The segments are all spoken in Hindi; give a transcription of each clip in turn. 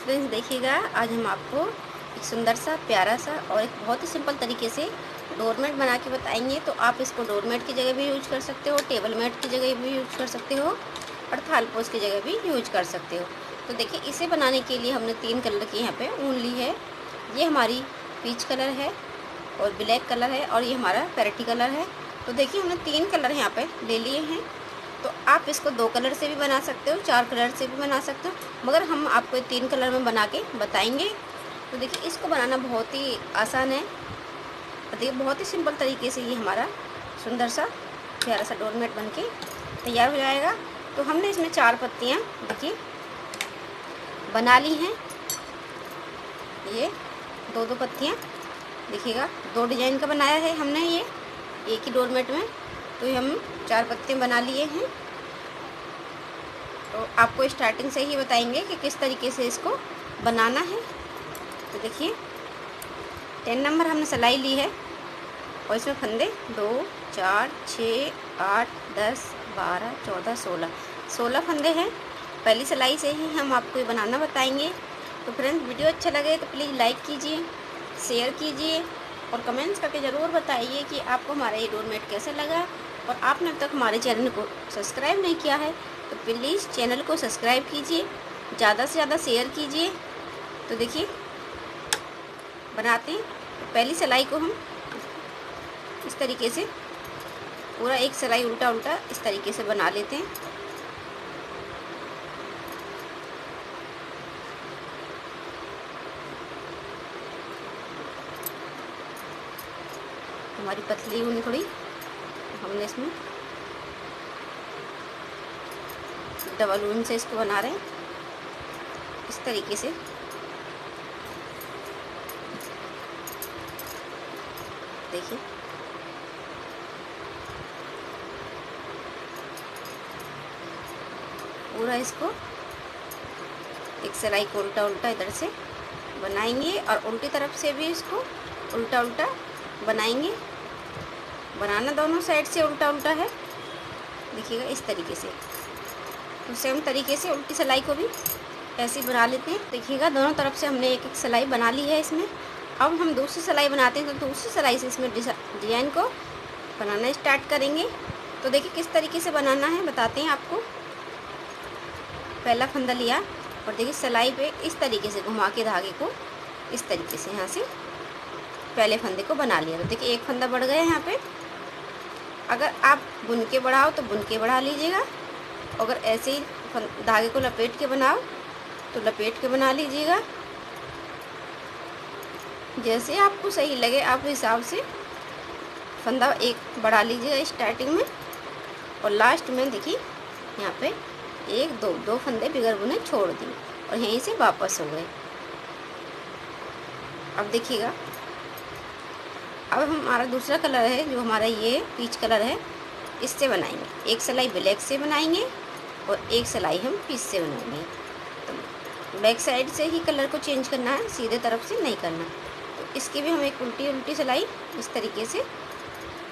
फ्रेंड्स देखिएगा, आज हम आपको एक सुंदर सा प्यारा सा और एक बहुत ही सिंपल तरीके से डोरमेट बना के बताएंगे। तो आप इसको डोरमेट की जगह भी यूज कर सकते हो, टेबल मैट की जगह भी यूज कर सकते हो और थालपोश की जगह भी यूज कर सकते हो। तो देखिए, इसे बनाने के लिए हमने 3 कलर की यहाँ पे ऊन ली है। ये हमारी पीच कलर है और ब्लैक कलर है और ये हमारा पैरेटी कलर है। तो देखिए, हमने 3 कलर यहाँ पे ले लिए हैं। तो आप इसको 2 कलर से भी बना सकते हो, 4 कलर से भी बना सकते हो, मगर हम आपको 3 कलर में बना के बताएंगे। तो देखिए, इसको बनाना बहुत ही आसान है। देखिए, बहुत ही सिंपल तरीके से ये हमारा सुंदर सा प्यारा सा डोरमेट बन के तैयार हो जाएगा। तो हमने इसमें 4 पत्तियाँ देखिए बना ली हैं। ये 2-2 पत्तियाँ देखिएगा, 2 डिजाइन का बनाया है हमने ये एक ही डोरमेट में। तो ये हम 4 पत्तियाँ बना लिए हैं। तो आपको स्टार्टिंग से ही बताएंगे कि किस तरीके से इसको बनाना है। तो देखिए, 10 नंबर हमने सिलाई ली है और इसमें फंदे 2, 4, 6, 8, 10, 12, 14, 16 फंदे हैं। पहली सिलाई से ही हम आपको ये बनाना बताएंगे। तो फ्रेंड्स, वीडियो अच्छा लगे तो प्लीज़ लाइक कीजिए, शेयर कीजिए और कमेंट्स करके ज़रूर बताइए कि आपको हमारा ये डोरमेट कैसा लगा। और आपने अब तक हमारे चैनल को सब्सक्राइब नहीं किया है तो प्लीज़ चैनल को सब्सक्राइब कीजिए, ज़्यादा से ज़्यादा शेयर कीजिए। तो देखिए, बनाते हैं। तो पहली सिलाई को हम इस तरीके से पूरा एक सिलाई उल्टा उल्टा इस तरीके से बना लेते हैं। हमारी पतली ऊन थोड़ी, हमने इसमें डबल ऊन से इसको बना रहे हैं इस तरीके से। देखिए, पूरा इसको एक सिलाई को उल्टा उल्टा इधर से बनाएंगे और उल्टी तरफ से भी इसको उल्टा उल्टा बनाएंगे। बनाना दोनों साइड से उल्टा उल्टा है, देखिएगा इस तरीके से। तो सेम तरीके से उल्टी सिलाई को भी ऐसे बना लेते हैं। देखिएगा, दोनों तरफ से हमने एक एक सिलाई बना ली है इसमें। अब हम दूसरी सिलाई बनाते हैं। तो दूसरी सिलाई से इसमें डिज़ाइन को बनाना स्टार्ट करेंगे। तो देखिए, किस तरीके से बनाना है बताते हैं आपको। पहला फंदा लिया और देखिए, सिलाई पे इस तरीके से घुमा के धागे को इस तरीके से यहाँ से पहले फंदे को बना लिया। तो देखिए, एक फंदा बढ़ गया यहाँ पे। अगर आप बुन के बढ़ाओ तो बुन के बढ़ा लीजिएगा, अगर ऐसे ही धागे को लपेट के बनाओ तो लपेट के बना लीजिएगा। जैसे आपको सही लगे आप हिसाब से फंदा एक बढ़ा लीजिएगा स्टार्टिंग में, और लास्ट में देखिए यहाँ पे 1, 2 फंदे बिगर बुने छोड़ दिए और यहीं से वापस हो गए। अब देखिएगा, अब हमारा दूसरा कलर है जो हमारा ये पीच कलर है, इससे बनाएंगे। एक सिलाई ब्लैक से बनाएंगे और एक सिलाई हम पीच से बनाएंगे। तो बैक साइड से ही कलर को चेंज करना है, सीधे तरफ से नहीं करना। तो इसकी भी हम एक उल्टी उल्टी सिलाई इस तरीके से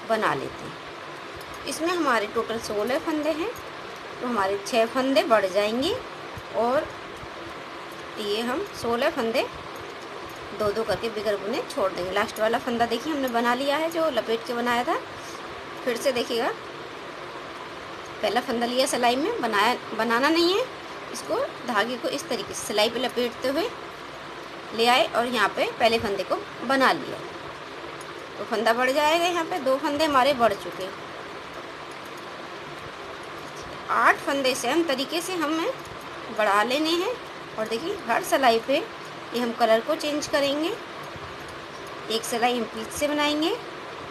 बना लेते हैं। इसमें हमारे टोटल 16 फंदे हैं। तो हमारे 6 फंदे बढ़ जाएंगे और ये हम 16 फंदे 2-2 करके बिगर बुने छोड़ देंगे। लास्ट वाला फंदा देखिए हमने बना लिया है जो लपेट के बनाया था। फिर से देखिएगा, पहला फंदा लिया सिलाई में, बनाना नहीं है इसको, धागे को इस तरीके से सिलाई पे लपेटते हुए ले आए और यहाँ पे पहले फंदे को बना लिया। तो फंदा बढ़ जाएगा। यहाँ पे 2 फंदे हमारे बढ़ चुके हैं। 8 फंदे सेम तरीके से हमें बढ़ा लेने हैं। और देखिए, हर सिलाई पे ये हम कलर को चेंज करेंगे। एक सिलाई हम पीच से बनाएंगे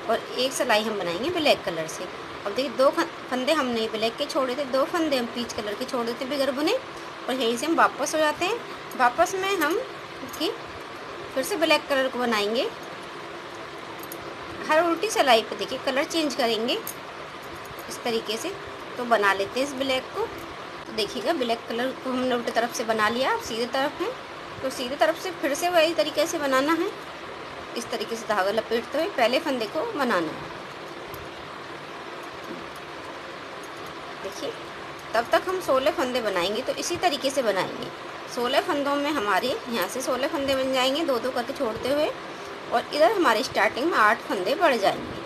और एक सिलाई हम बनाएंगे ब्लैक कलर से। अब देखिए, 2 फंदे हमने ब्लैक के छोड़े थे, 2 फंदे हम पीच कलर के छोड़े थे बिगर बुने, और यहीं से हम वापस हो जाते हैं। वापस में हम कि फिर से ब्लैक कलर को बनाएंगे। हर उल्टी सिलाई पे देखिए कलर चेंज करेंगे इस तरीके से। तो बना लेते हैं इस ब्लैक को। तो देखिएगा, ब्लैक कलर को हमने उल्टी तरफ से बना लिया। अब सीधे तरफ है तो सीधे तरफ से फिर से वही तरीके से बनाना है। इस तरीके से धागा लपेटते हुए पहले फंदे को बनाना है। देखिए, तब तक हम 16 फंदे बनाएंगे। तो इसी तरीके से बनाएंगे। 16 फंदों में हमारे यहाँ से 16 फंदे बन जाएंगे, दो दो करके छोड़ते हुए, और इधर हमारे स्टार्टिंग में 8 फंदे बढ़ जाएंगे।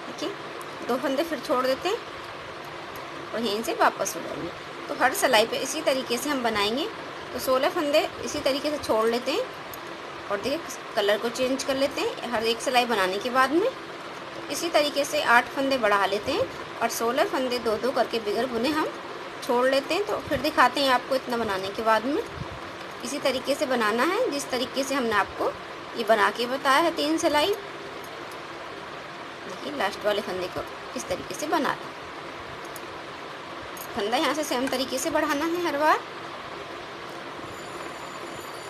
देखिए 2 फंदे फिर छोड़ देते हैं और यहीं से वापस हो जाएंगे। तो हर सिलाई पे इसी तरीके से हम बनाएंगे। तो 16 फंदे इसी तरीके से छोड़ लेते हैं और देखिए कलर को चेंज कर लेते हैं हर एक सिलाई बनाने के बाद में। इसी तरीके से 8 फंदे बढ़ा लेते हैं और 16 फंदे दो दो करके बगैर बुने हम छोड़ लेते हैं। तो फिर दिखाते हैं आपको इतना बनाने के बाद में। इसी तरीके से बनाना है जिस तरीके से हमने आपको ये बना के बताया है 3 सिलाई। देखिए लास्ट वाले फंदे को इस तरीके से बना लें। फंदा यहाँ से सेम तरीके से बढ़ाना है, हर बार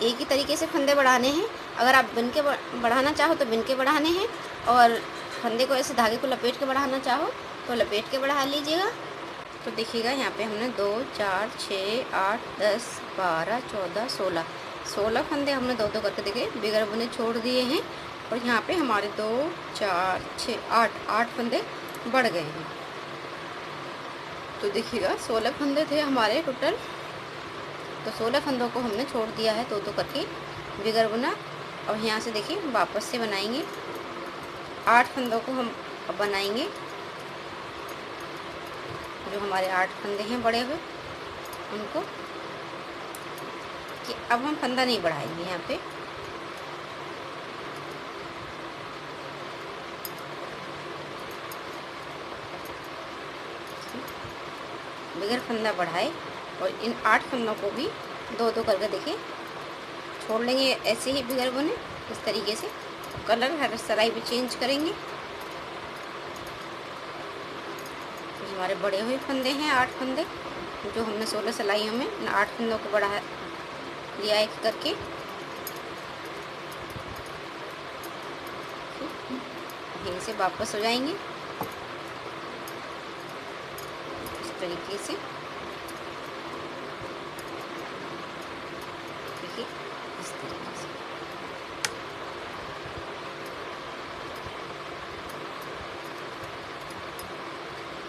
एक ही तरीके से फंदे बढ़ाने हैं। अगर आप बिन के बढ़ाना चाहो तो बिन के बढ़ाने हैं, और फंदे को ऐसे धागे को लपेट के बढ़ाना चाहो तो लपेट के बढ़ा लीजिएगा। तो देखिएगा यहाँ पे हमने 2 4 6 8 10 12 14 16 फंदे हमने दो दो करके देखिए बगैर बुने छोड़ दिए हैं, और यहाँ पे हमारे 2 4 6 8 फंदे बढ़ गए हैं। तो देखिएगा 16 फंदे थे हमारे टोटल। तो 16 फंदों को हमने छोड़ दिया है दो दो करके बगैर बुना। और यहाँ से देखिए वापस से बनाएंगे 8 फंदों को हम अब बनाएंगे। जो हमारे 8 फंदे हैं बड़े हुए उनको कि अब हम फंदा नहीं बढ़ाएंगे यहाँ पे। बगैर फंदा बढ़ाए और इन 8 फंदों को भी दो दो करके देखिए छोड़ लेंगे ऐसे ही बगैर बुने इस तरीके से। कलर हर सिलाई पे चेंज करेंगे। तो हमारे बड़े हुए फंदे हैं 8 फंदे, जो हमने 16 सिलाइयों में इन 8 फंदों को बढ़ा लिया एक करके। यहीं से वापस हो जाएंगे इस तरीके से। देखिए इस तरीके से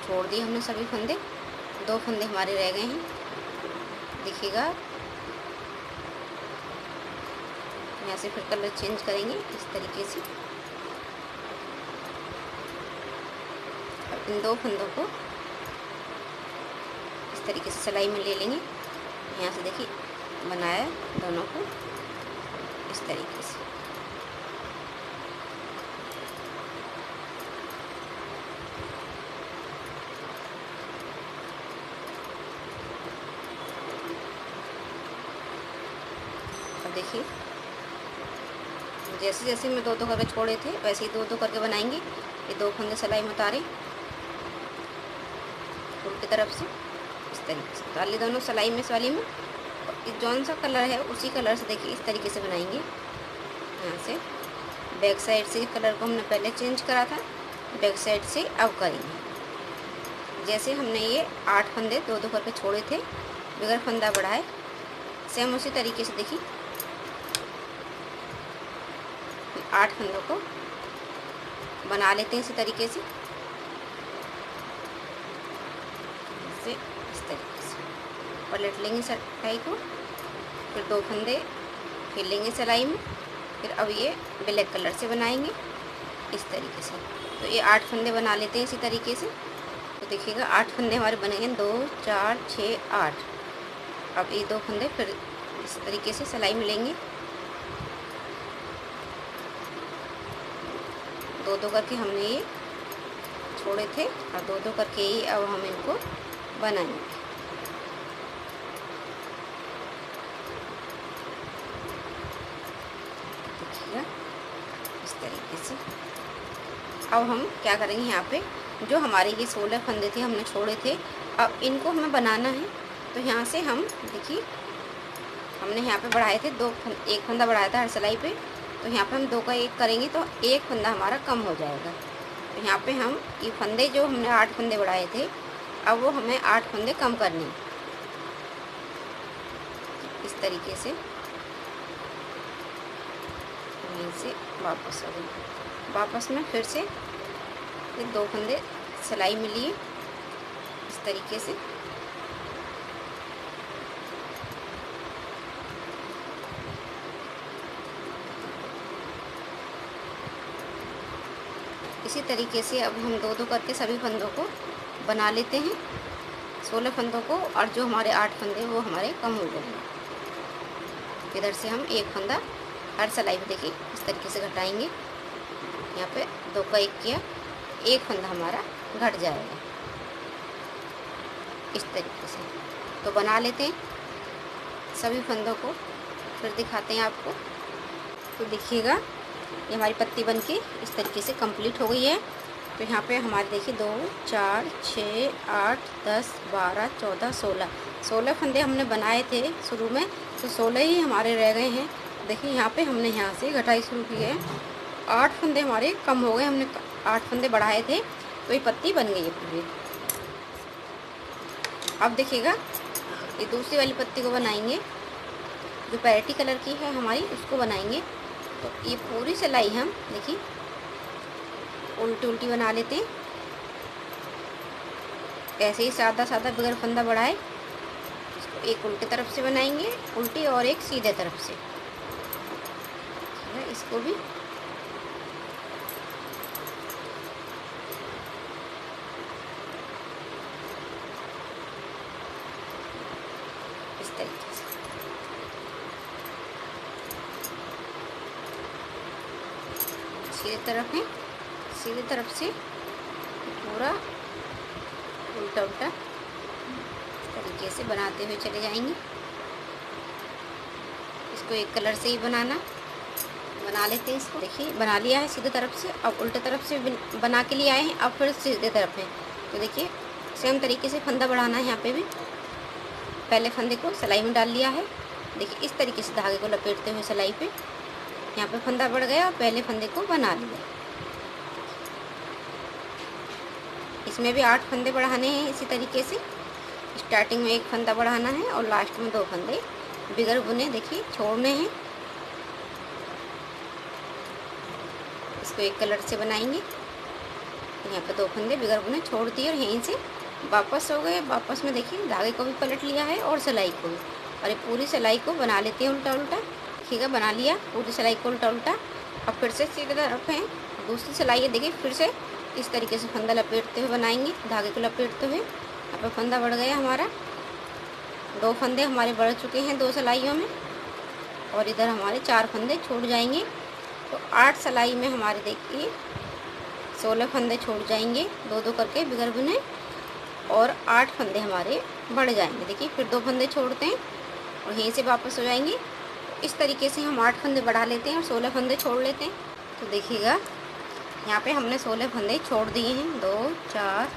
छोड़ दिए हमने सभी फंदे। 2 फंदे हमारे रह गए हैं। देखिएगा यहाँ से फिर कलर चेंज करेंगे इस तरीके से। अब इन 2 फंदों को इस तरीके से सिलाई में ले लेंगे। यहाँ से देखिए बनाया दोनों को इस तरीके से। देखिए जैसे जैसे मैं दो दो करके छोड़े थे वैसे ही दो दो करके बनाएंगे। ये 2 फंदे सिलाई में उतारे उल्टी तरफ से इस तरीके से उतार ली दोनों सिलाई में इस वाली में। और जौन सा कलर है उसी कलर से देखिए इस तरीके से बनाएंगे। यहाँ से बैक साइड से कलर को हमने पहले चेंज करा था, बैक साइड से अब करेंगे। जैसे हमने ये 8 फंदे दो दो करके छोड़े थे बगैर फंदा बढ़ाए, सेम उसी तरीके से देखिए 8 फंदों को बना लेते हैं इसी तरीके से। इस तरीके से पलट लेंगे सिलाई को, फिर 2 फंदे फिर लेंगे सिलाई में, फिर अब ये ब्लैक कलर से बनाएंगे इस तरीके से। तो ये 8 फंदे बना लेते हैं इसी तरीके से। तो देखिएगा 8 फंदे हमारे बनेंगे 2 4 6 8। अब ये 2 फंदे फिर इस तरीके से सिलाई में लेंगे, दो दो करके हमने ये छोड़े थे और दो दो करके ही अब हम इनको बनाएंगे। देखिएगा इस तरीके से। अब हम क्या करेंगे, यहाँ पे जो हमारे ये 16 फंदे थे हमने छोड़े थे, अब इनको हमें बनाना है। तो यहाँ से हम देखिए हमने यहाँ पे बढ़ाए थे एक फंदा बढ़ाया था हर सिलाई पे। तो यहाँ पे हम 2 का 1 करेंगे तो एक फंदा हमारा कम हो जाएगा। तो यहाँ पे हम ये फंदे जो हमने 8 फंदे बढ़ाए थे अब वो हमें 8 फंदे कम करने हैं इस तरीके से। यहीं से वापस हो गए। वापस में फिर से ये 2 फंदे सिलाई में लिए इस तरीके से। इसी तरीके से अब हम 2-2 करके सभी फंदों को बना लेते हैं, 16 फंदों को, और जो हमारे 8 फंदे वो हमारे कम हो गए हैं। इधर से हम 1 फंदा हर सिलाई पे देखिए इस तरीके से घटाएंगे। यहाँ पे 2 का 1 किया, 1 फंदा हमारा घट जाएगा इस तरीके से। तो बना लेते हैं सभी फंदों को, फिर दिखाते हैं आपको। तो देखिएगा ये हमारी पत्ती बनके इस तरीके से कंप्लीट हो गई है। तो यहाँ पे हमारे देखिए 2, 4, 6, 8, 10, 12, 14, 16 फंदे हमने बनाए थे शुरू में, तो 16 ही हमारे रह गए हैं। देखिए यहाँ पे हमने यहाँ से घटाई शुरू की है, 8 फंदे हमारे कम हो गए, हमने 8 फंदे बढ़ाए थे, तो ये पत्ती बन गई है पूरी। अब देखिएगा ये दूसरी वाली पत्ती को बनाएंगे, जो पैरेटी कलर की है हमारी, उसको बनाएंगे। तो ये पूरी सिलाई हम देखिए उल्टी उल्टी बना लेते हैं, ऐसे ही सादा सादा बगैर फंदा बढ़ाए। इसको एक उल्टी तरफ से बनाएंगे, उल्टी, और एक सीधे तरफ से। इसको भी इस तरीके से। सीधे तरफ है, सीधे तरफ से पूरा उल्टा उल्टा तरीके से बनाते हुए चले जाएंगे। इसको एक कलर से ही बना लेते हैं इसको। देखिए बना लिया है सीधे तरफ से, अब उल्टे तरफ से बना के लिए आए हैं, अब फिर सीधे तरफ है। तो देखिए सेम तरीके से फंदा बढ़ाना है। यहाँ पे भी पहले फंदे को सिलाई में डाल लिया है, देखिए इस तरीके से धागे को लपेटते हुए सिलाई पे यहाँ पे फंदा बढ़ गया और पहले फंदे को बना लिया। इसमें भी 8 फंदे बढ़ाने हैं इसी तरीके से। स्टार्टिंग में 1 फंदा बढ़ाना है और लास्ट में 2 फंदे बिगर बुने देखिए छोड़ने हैं। इसको एक कलर से बनाएंगे। यहाँ पे 2 फंदे बिगर बुने छोड़ दिए और यहीं से वापस हो गए। वापस में देखिए धागे को भी पलट लिया है और सिलाई को भी, और ये पूरी सिलाई को बना लेते हैं उल्टा उल्टा। देखिएगा बना लिया पूरी सिलाई को उल्टा उल्टा। अब फिर से सीधे तरफ है दूसरी सिलाई है, देखिए फिर से इस तरीके से फंदा लपेटते हुए बनाएंगे, धागे को लपेटते हुए। यहाँ पर फंदा बढ़ गया हमारा, 2 फंदे हमारे बढ़ चुके हैं 2 सिलाइयों में, और इधर हमारे 4 फंदे छूट जाएंगे। तो 8 सिलाई में हमारे देखिए 16 फंदे छूट जाएंगे 2-2 करके बिगर बुने, और 8 फंदे हमारे बढ़ जाएंगे। देखिए फिर 2 फंदे छोड़ते हैं और यहीं से वापस हो जाएंगे। इस तरीके से हम 8 फंदे बढ़ा लेते हैं और 16 फंदे छोड़ लेते हैं। तो देखिएगा यहाँ पे हमने 16 फंदे छोड़ दिए हैं, 2, 4,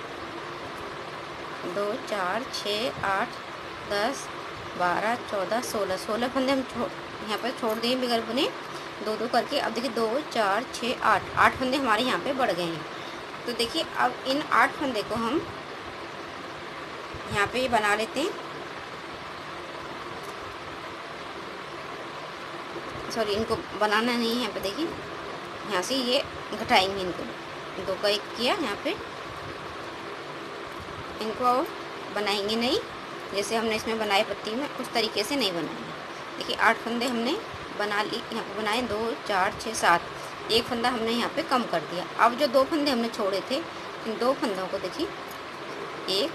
6, 8, 10, 12, 14, 16 फंदे हम यहाँ पर छोड़ दिए बिगर बुने 2-2 करके। अब देखिए 2, 4, 6, 8 फंदे हमारे यहाँ पे बढ़ गए हैं। तो देखिए अब इन 8 फंदे को हम यहाँ पे बना लेते हैं, सॉरी इनको बनाना नहीं है। यहाँ पे देखिए यहाँ से ये घटाएंगे इनको, 2 का 1 किया, यहाँ पे इनको बनाएंगे नहीं जैसे हमने इसमें बनाए पत्ती में, उस तरीके से नहीं बनाएंगे। देखिए 8 फंदे हमने बना ली, यहाँ पे बनाए 2, 4, 6, 7, 1 फंदा हमने यहाँ पे कम कर दिया। अब जो 2 फंदे हमने छोड़े थे, इन 2 फंदों को देखिए 1,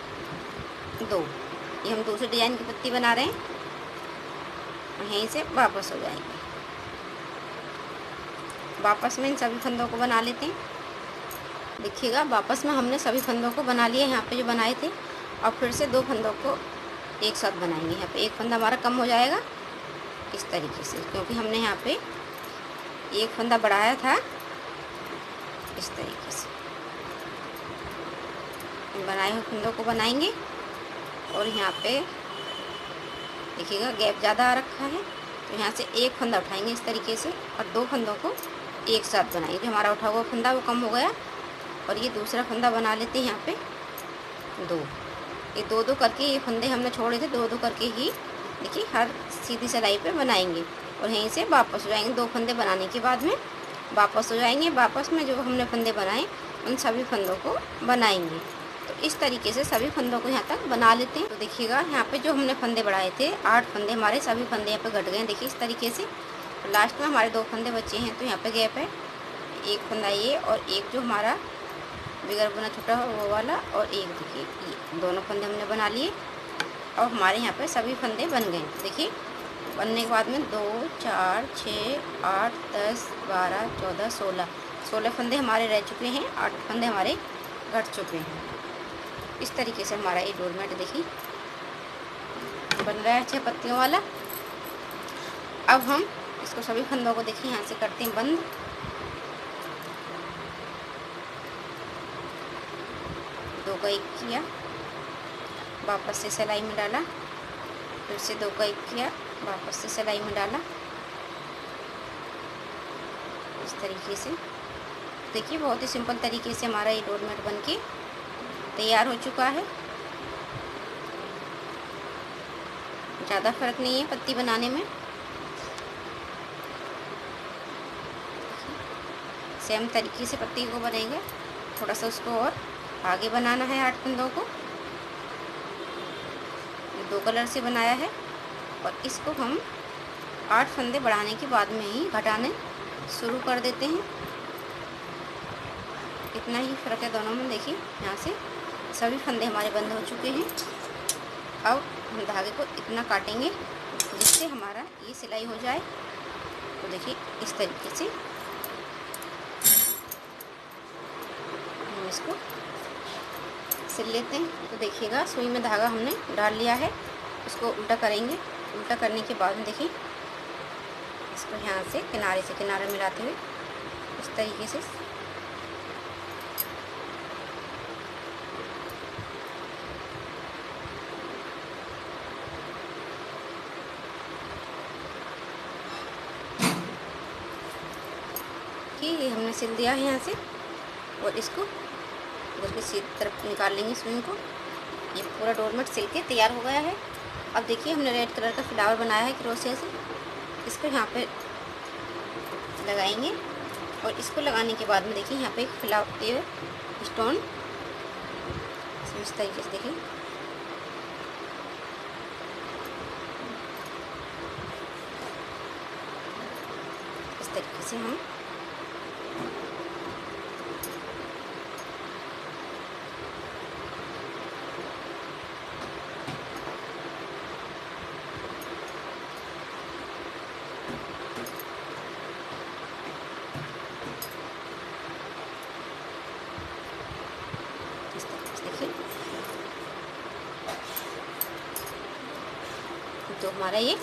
2, ये हम दूसरे डिजाइन की पत्ती बना रहे हैं और यहीं से वापस हो जाएंगे। वापस में इन सभी फंदों को बना लेते हैं। देखिएगा वापस में हमने सभी फंदों को बना लिया यहाँ पे जो बनाए थे। और फिर से 2 फंदों को एक साथ बनाएंगे। यहाँ पे 1 फंदा हमारा कम हो जाएगा इस तरीके से, क्योंकि हमने यहाँ पे 1 फंदा बढ़ाया था। इस तरीके से बनाए हुए फंदों को बनाएंगे और यहाँ पे देखिएगा गैप ज़्यादा आ रखा है, तो यहाँ से 1 फंदा उठाएंगे इस तरीके से और 2 फंदों को एक साथ बनाएंगे। जो हमारा उठा हुआ फंदा वो कम हो गया और ये दूसरा फंदा बना लेते हैं यहाँ पे 2। ये 2-2 करके ये फंदे हमने छोड़े थे, 2-2 करके ही देखिए हर सीधी सिलाई पे बनाएंगे और यहीं से वापस हो जाएंगे। 2 फंदे बनाने के बाद में वापस हो जाएंगे। वापस में जो हमने फंदे बनाए उन सभी फंदों को बनाएंगे। तो इस तरीके से सभी फंदों को यहाँ तक बना लेते हैं। तो देखिएगा यहाँ पे जो हमने फंदे बढ़ाए थे 8 फंदे, हमारे सभी फंदे यहाँ पे घट गए हैं। देखिए इस तरीके से। तो लास्ट में हमारे 2 फंदे बचे हैं, तो यहाँ पे गैप है, एक फंदा ये और एक जो हमारा बिगर बुना छोटा वो वाला, और एक देखिए ये दोनों फंदे हमने बना लिए। और हमारे यहाँ पे सभी फंदे बन गए। देखिए बनने के बाद में 2 4 6 8 10 12 14 16 फंदे हमारे रह चुके हैं, 8 फंदे हमारे घट चुके हैं। इस तरीके से हमारा ये डोरमेट देखिए बन रहा है 6 पत्तियों वाला। अब हम इसको सभी फंदों को देखिए यहाँ से करते हैं बंद। दो का एक किया, वापस से सिलाई में डाला, फिर से 2 का एक किया, वापस से सिलाई में डाला। इस तरीके से देखिए बहुत ही सिंपल तरीके से हमारा ये डोरमेट बनके तैयार हो चुका है। ज़्यादा फर्क नहीं है पत्ती बनाने में। सेम तरीके से पत्ती को बनेगा, थोड़ा सा उसको और आगे बनाना है 8 फंदों को। 2 कलर से बनाया है और इसको हम 8 फंदे बढ़ाने के बाद में ही घटाने शुरू कर देते हैं। इतना ही फ़र्क है दोनों में। देखिए यहाँ से सभी फंदे हमारे बंद हो चुके हैं। अब हम धागे को इतना काटेंगे जिससे हमारा ये सिलाई हो जाए। तो देखिए इस तरीके से हम इसको सिल लेते हैं। तो देखिएगा सुई में धागा हमने डाल लिया है, इसको उल्टा करेंगे। उल्टा करने के बाद में देखिए इसको यहाँ से किनारे मिलाते हुए इस तरीके से ये हमने सिल दिया है यहाँ से। और इसको बिल्कुल सीधी तरफ निकाल लेंगे सुई को। ये पूरा डोरमेट सिल के तैयार हो गया है। अब देखिए हमने रेड कलर का फ्लावर बनाया है क्रोशिया से, इसको यहाँ पे लगाएंगे। और इसको लगाने के बाद में देखिए यहाँ पे एक फ्लावर स्टोन इस तरीके से देखिए इस तरीके से हम तो हमारा ये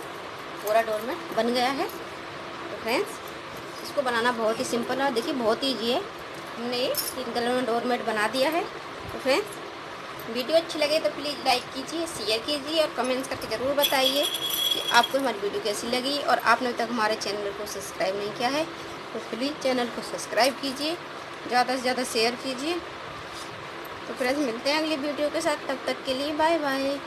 पूरा डोरमेट बन गया है। तो फ्रेंड्स इसको बनाना बहुत ही सिंपल है। देखिए बहुत ईजी है। हमने ये 3 कलर में डोरमेट बना दिया है। तो फ्रेंड्स वीडियो अच्छी लगे तो प्लीज़ लाइक कीजिए, शेयर कीजिए और कमेंट्स करके ज़रूर बताइए कि आपको हमारी वीडियो कैसी लगी। और आपने अभी तक हमारे चैनल को सब्सक्राइब नहीं किया है तो प्लीज़ चैनल को सब्सक्राइब कीजिए, ज़्यादा से ज़्यादा शेयर कीजिए। तो फ्रेंड्स मिलते हैं अगली वीडियो के साथ, तब तक के लिए बाय बाय।